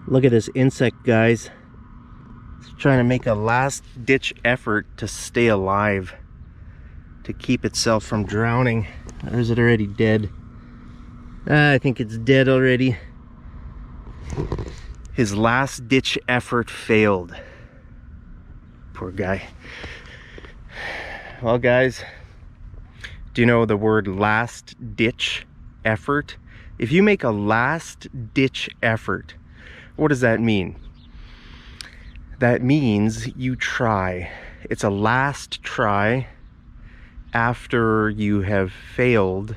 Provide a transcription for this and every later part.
Look at this insect, guys. It's trying to make a last-ditch effort to stay alive, to keep itself from drowning. Or is it already dead? I think it's dead already. His last-ditch effort failed. Poor guy. Well, guys, do you know the word last-ditch effort? If you make a last-ditch effort, what does that mean? That means you try. It's a last try after you have failed.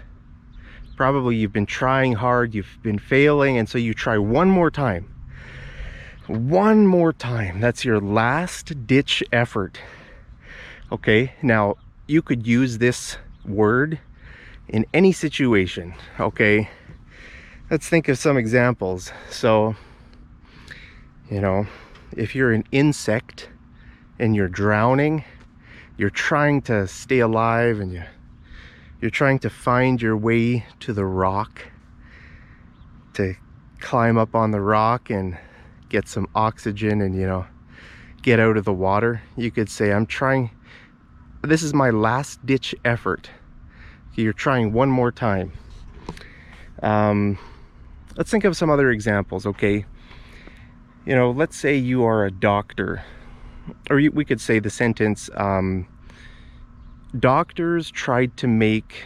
Probably you've been trying hard, you've been failing, and so you try one more time. One more time. That's your last-ditch effort. Okay, now you could use this word in any situation. Okay, let's think of some examples. So, you know, if you're an insect and you're drowning, you're trying to stay alive, and you're trying to find your way to the rock, to climb up on the rock and get some oxygen and, you know, get out of the water. You could say, I'm trying, this is my last ditch effort. You're trying one more time. Let's think of some other examples. Okay, you know, let's say you are a doctor, or we could say the sentence, doctors tried to make,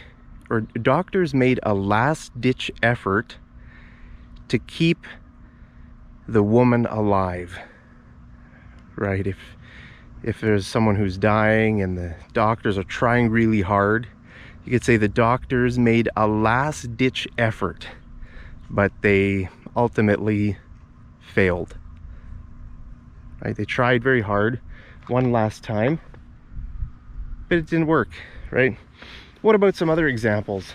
or doctors made a last-ditch effort to keep the woman alive. Right? If there's someone who's dying and the doctors are trying really hard, you could say the doctors made a last-ditch effort, but they ultimately failed. Right? They tried very hard one last time, but it didn't work, right? What about some other examples?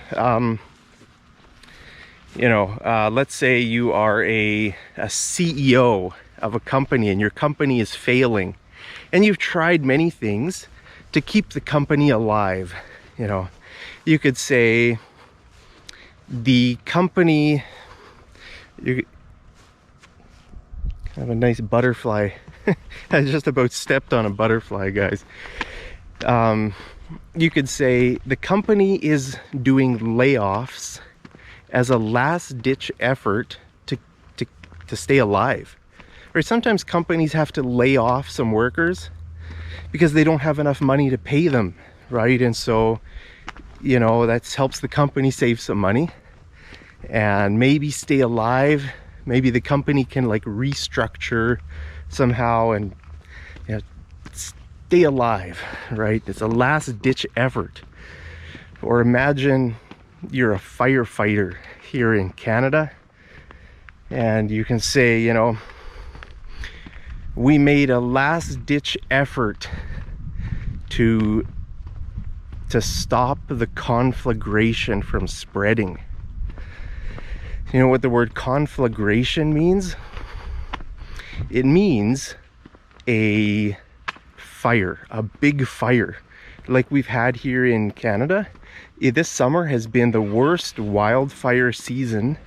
You know, let's say you are a CEO of a company and your company is failing, and you've tried many things to keep the company alive. You know, you could say the company, you have a nice butterfly. I just about stepped on a butterfly, guys. You could say the company is doing layoffs as a last-ditch effort to stay alive. Or sometimes companies have to lay off some workers because they don't have enough money to pay them, right? And so, you know, that helps the company save some money and maybe stay alive. Maybe the company can like restructure somehow and, you know, stay alive, right? It's a last-ditch effort. Or imagine you're a firefighter here in Canada, and you can say, you know, we made a last-ditch effort to stop the conflagration from spreading. You know what the word conflagration means? It means a fire, a big fire, like we've had here in Canada. This summer has been the worst wildfire season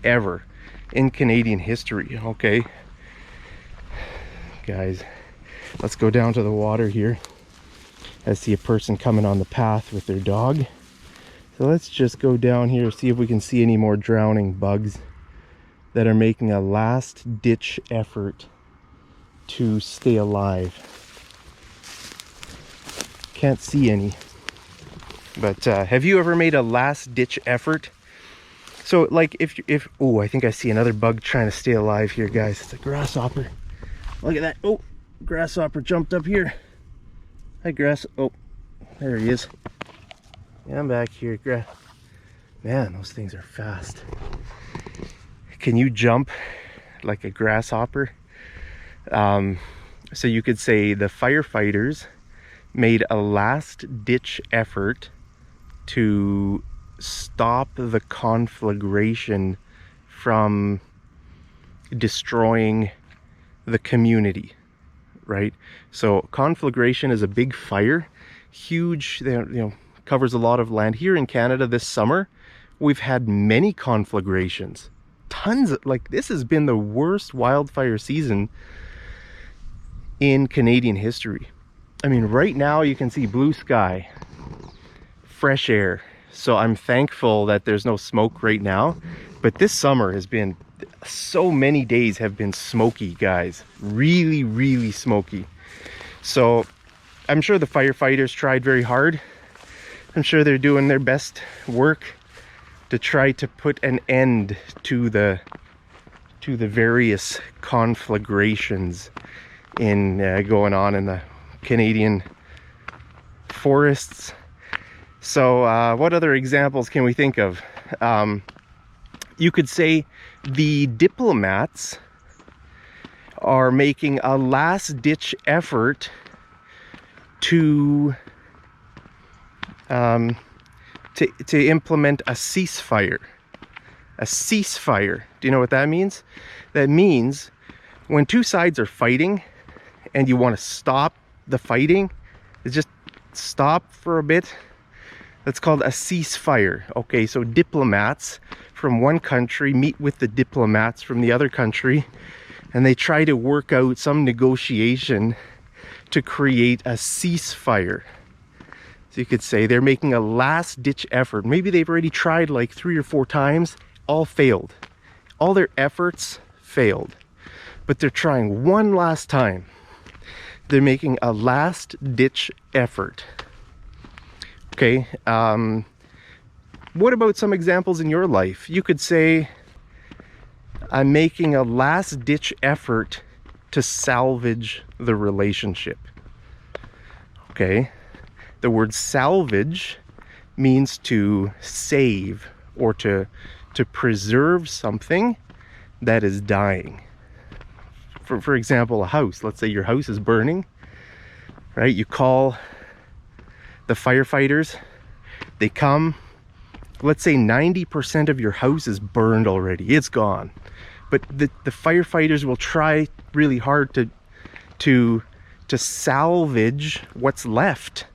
ever in Canadian history. Okay, guys, let's go down to the water here. I see a person coming on the path with their dog. So let's just go down here, see if we can see any more drowning bugs that are making a last-ditch effort to stay alive. Can't see any. But have you ever made a last-ditch effort? So like if oh, I think I see another bug trying to stay alive here, guys. It's a grasshopper. Look at that. Oh, grasshopper jumped up here. Hi, oh, there he is. Yeah, I'm back here. Man, those things are fast. Can you jump like a grasshopper? So you could say the firefighters made a last-ditch effort to stop the conflagration from destroying the community, right? So conflagration is a big fire, huge, you know, covers a lot of land. Here in Canada this summer, we've had many conflagrations. tons of, like, this has been the worst wildfire season in Canadian history. I mean, right now you can see blue sky, fresh air. So I'm thankful that there's no smoke right now. But this summer has been, so many days have been smoky, guys. Really, really smoky. So I'm sure the firefighters tried very hard. I'm sure they're doing their best work to try to put an end to the various conflagrations in going on in the Canadian forests. So what other examples can we think of? You could say the diplomats are making a last-ditch effort to implement a ceasefire. A ceasefire. Do you know what that means? That means when two sides are fighting and you want to stop the fighting, just stop for a bit. That's called a ceasefire. Okay, so diplomats from one country meet with the diplomats from the other country, and they try to work out some negotiation to create a ceasefire. So you could say they're making a last-ditch effort. Maybe they've already tried like 3 or 4 times, all failed. All their efforts failed. But they're trying one last time. They're making a last-ditch effort. Okay, what about some examples in your life? You could say, I'm making a last-ditch effort to salvage the relationship. Okay, the word salvage means to save or to preserve something that is dying. For example, a house. Let's say your house is burning, right? You call the firefighters, they come. Let's say 90% of your house is burned already. It's gone. But the firefighters will try really hard to salvage what's left.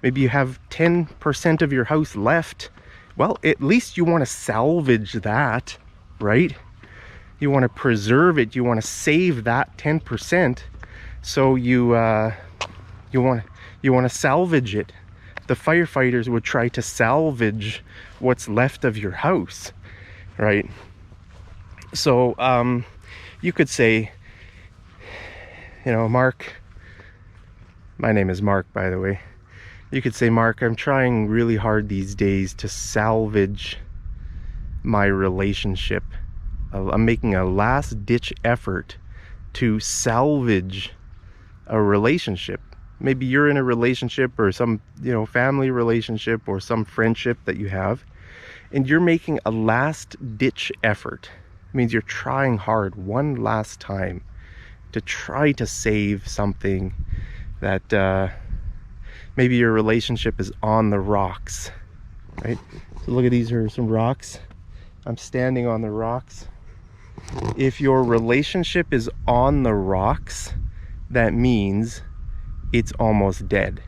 Maybe you have 10% of your house left. Well, at least you want to salvage that, right? You want to preserve it. You want to save that 10%. So you want to salvage it. The firefighters would try to salvage what's left of your house, right? So you could say, you know, Mark, my name is Mark, by the way. You could say, Mark, I'm trying really hard these days to salvage my relationship. I'm making a last-ditch effort to salvage a relationship. Maybe you're in a relationship or some, you know, family relationship or some friendship that you have, and you're making a last-ditch effort. It means you're trying hard one last time to try to save something that maybe your relationship is on the rocks, right? So look at these are some rocks. I'm standing on the rocks. If your relationship is on the rocks, that means it's almost dead,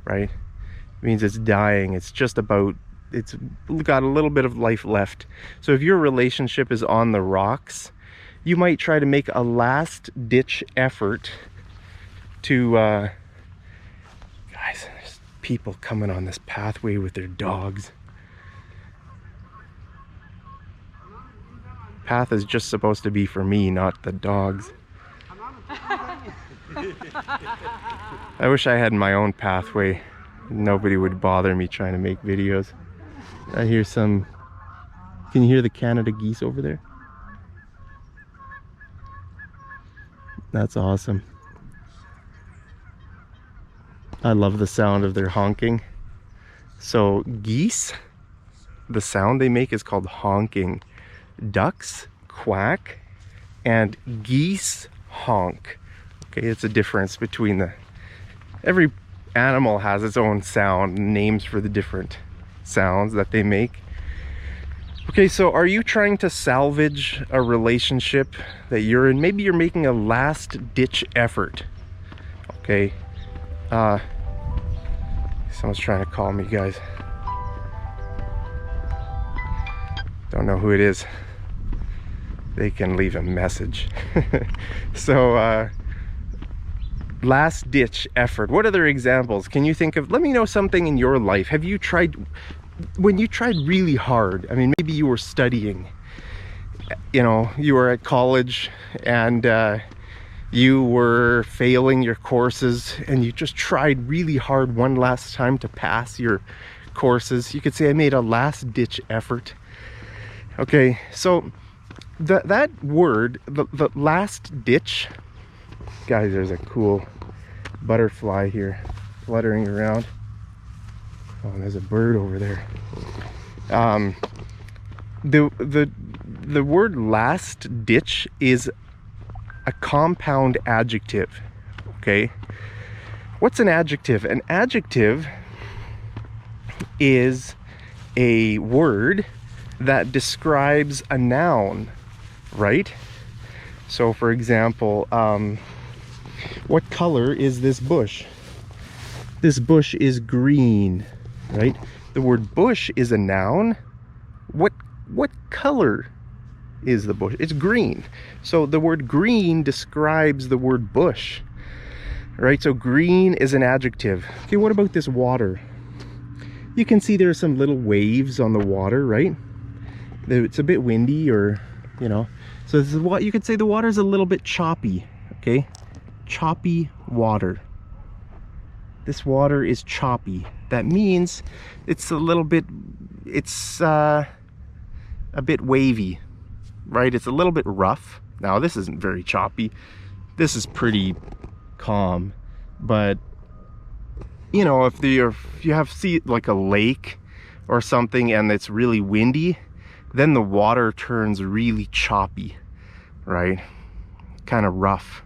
right? It means it's dying. It's just about, it's got a little bit of life left. So if your relationship is on the rocks, you might try to make a last-ditch effort to guys, there's people coming on this pathway with their dogs. Path is just supposed to be for me, not the dogs. I wish I had my own pathway. Nobody would bother me trying to make videos. I hear some... Can you hear the Canada geese over there? That's awesome. I love the sound of their honking. So geese, the sound they make is called honking. Ducks quack and geese honk. Okay, it's a difference between the... Every animal has its own sound, names for the different sounds that they make. Okay, so are you trying to salvage a relationship that you're in? Maybe you're making a last-ditch effort. Okay. Someone's trying to call me, guys. Don't know who it is. They can leave a message. So last ditch effort. What other examples can you think of? Let me know something in your life. Have you tried, when you tried really hard, I mean, maybe you were studying, you know, you were at college and you were failing your courses and you just tried really hard one last time to pass your courses. You could say, I made a last ditch effort. Okay, so that word, the last ditch, guys, there's a cool butterfly here fluttering around. Oh, there's a bird over there. The word last ditch is a compound adjective. Okay, what's an adjective? An adjective is a word that describes a noun, right? So for example, what color is this bush? This bush is green, right? The word bush is a noun. What color is the bush? It's green. So the word green describes the word bush, right? So green is an adjective. Okay, what about this water? You can see there are some little waves on the water, right? It's a bit windy, or, you know, so this is what you could say the water's a little bit choppy. Okay, choppy water. This water is choppy. That means it's a little bit, it's a bit wavy, right? It's a little bit rough. Now this isn't very choppy. This is pretty calm, but you know, if you have like a lake or something and it's really windy, then the water turns really choppy, right? Kind of rough.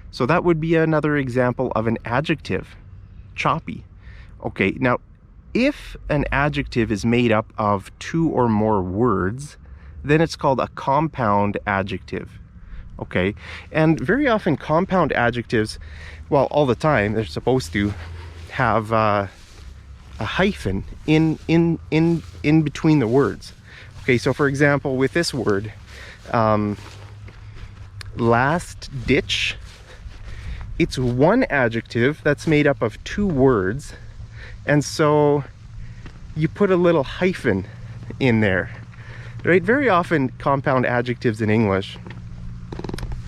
So that would be another example of an adjective, choppy. Okay, now if an adjective is made up of two or more words, then it's called a compound adjective. Okay, and very often compound adjectives, well, all the time, they're supposed to have a hyphen in between the words. Okay, so for example, with this word, last ditch, it's one adjective that's made up of two words, and so you put a little hyphen in there, right? Very often compound adjectives in English,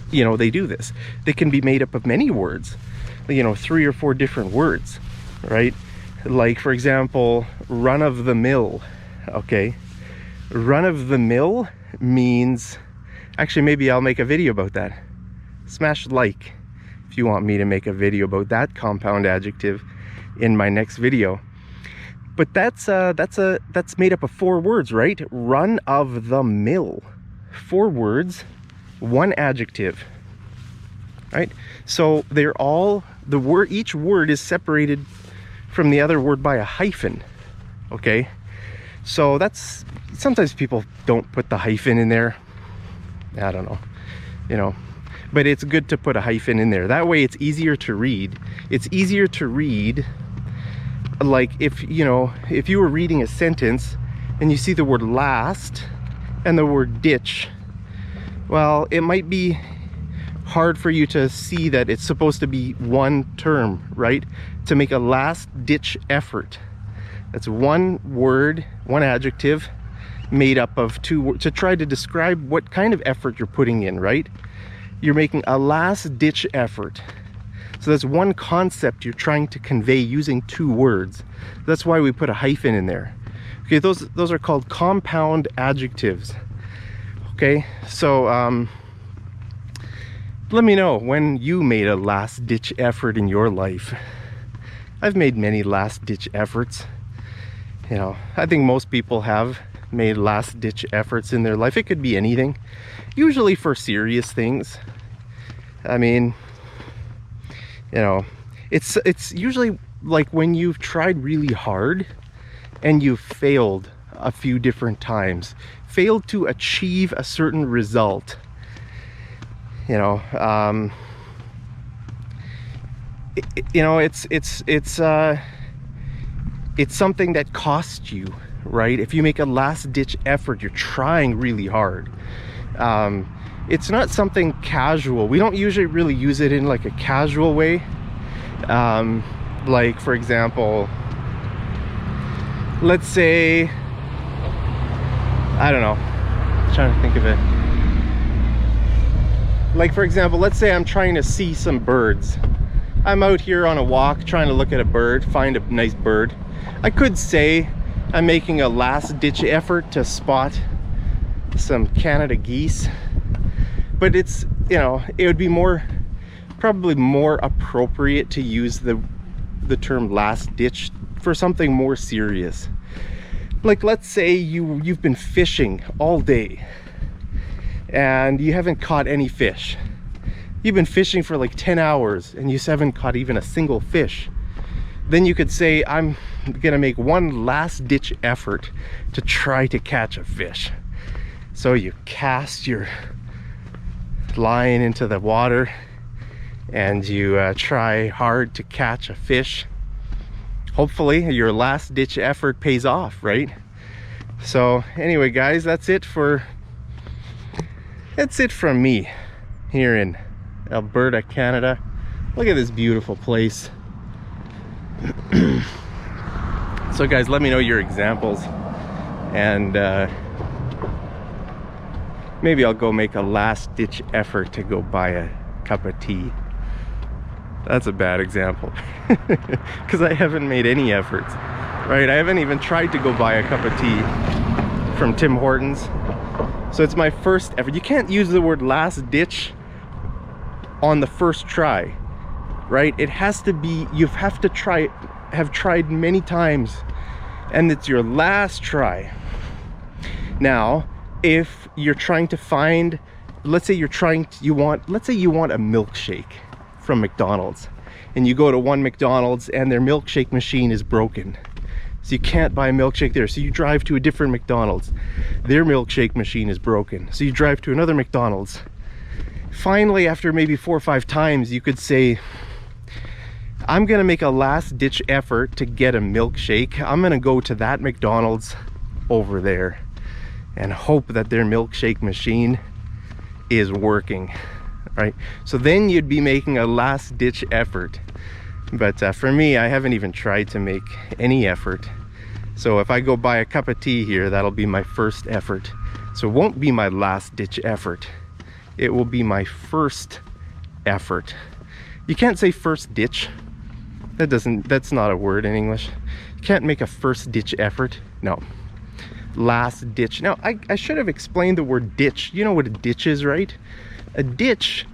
you know, they do this. They can be made up of many words, you know, 3 or 4 different words, right? Like, for example, run of the mill. Okay, run of the mill means, actually, maybe I'll make a video about that. Smash like if you want me to make a video about that compound adjective in my next video. But that's made up of 4 words, right? Run of the mill, 4 words, 1 adjective, right? So they're all, each word is separated from the other word by a hyphen. Okay, so that's, sometimes people don't put the hyphen in there. I don't know, you know, but it's good to put a hyphen in there. That way it's easier to read. It's easier to read, like if, you know, if you were reading a sentence and you see the word last and the word ditch, well, it might be hard for you to see that it's supposed to be one term, right? To make a last ditch effort. That's 1 word, 1 adjective made up of 2 words to try to describe what kind of effort you're putting in, right? You're making a last ditch effort. So that's 1 concept you're trying to convey using 2 words. That's why we put a hyphen in there. Okay, those are called compound adjectives. Okay, so let me know when you made a last ditch effort in your life. I've made many last ditch efforts. You know, I think most people have made last ditch efforts in their life. It could be anything, usually for serious things. I mean, you know, it's usually like when you've tried really hard and you've failed a few different times, failed to achieve a certain result. You know, you know, it's something that costs you, right? If you make a last-ditch effort, you're trying really hard. It's not something casual. We don't usually really use it in like a casual way. Like, for example, let's say, I don't know, I'm trying to think of it. Like, for example, let's say I'm trying to see some birds. I'm out here on a walk trying to look at a bird, find a nice bird. I could say I'm making a last-ditch effort to spot some Canada geese, but it's, you know, it would be probably more appropriate to use the term last-ditch for something more serious. Like, let's say you've been fishing all day and you haven't caught any fish. You've been fishing for like 10 hours and you haven't caught even a single fish. Then you could say, I'm gonna make one last-ditch effort to try to catch a fish. So you cast your line into the water and you try hard to catch a fish. Hopefully your last-ditch effort pays off, right? So anyway, guys, that's it from me here in Alberta, Canada. Look at this beautiful place. So guys, let me know your examples, and maybe I'll go make a last-ditch effort to go buy a cup of tea. That's a bad example because I haven't made any efforts, right? I haven't even tried to go buy a cup of tea from Tim Hortons. So it's my first effort. You can't use the word last-ditch on the first try, right? It has to be, you have to have tried many times, and it's your last try. Now, if you're trying to find, let's say you want a milkshake from McDonald's, and you go to one McDonald's and their milkshake machine is broken, so you can't buy a milkshake there. So you drive to a different McDonald's, their milkshake machine is broken, so you drive to another McDonald's. Finally, after maybe 4 or 5 times, you could say, I'm gonna make a last-ditch effort to get a milkshake. I'm gonna go to that McDonald's over there and hope that their milkshake machine is working, right? So then you'd be making a last-ditch effort. But for me, I haven't even tried to make any effort. So if I go buy a cup of tea here, that'll be my first effort. So it won't be my last-ditch effort. It will be my first effort. You can't say first ditch. That's not a word in English. You can't make a first-ditch effort. No. Last ditch. Now, I should have explained the word ditch. You know what a ditch is, right? A ditch,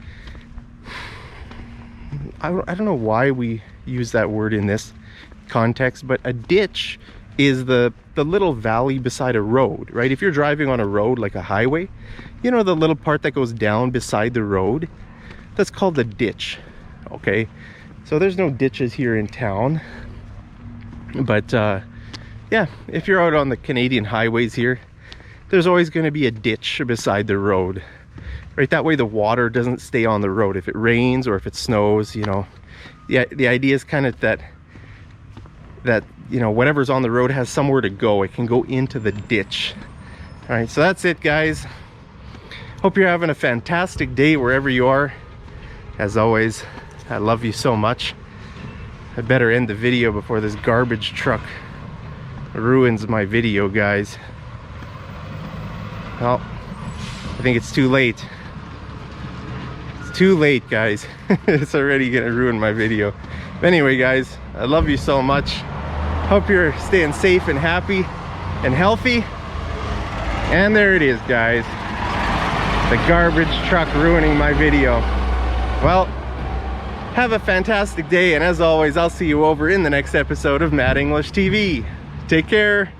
I don't know why we use that word in this context, but a ditch is the little valley beside a road, right? If you're driving on a road like a highway, you know the little part that goes down beside the road? That's called a ditch, okay? So there's no ditches here in town, but yeah, if you're out on the Canadian highways here, there's always going to be a ditch beside the road, right? That way the water doesn't stay on the road. If it rains or if it snows, you know, the idea is kind of that you know, whatever's on the road has somewhere to go. It can go into the ditch. All right, so that's it, guys. Hope you're having a fantastic day wherever you are. As always, I love you so much. I better end the video before this garbage truck ruins my video, guys. Well, I think it's too late. It's too late, guys. It's already gonna ruin my video. But anyway, guys, I love you so much. Hope you're staying safe and happy and healthy. And there it is, guys. The garbage truck ruining my video. Well, have a fantastic day, and as always, I'll see you over in the next episode of Mad English TV. Take care.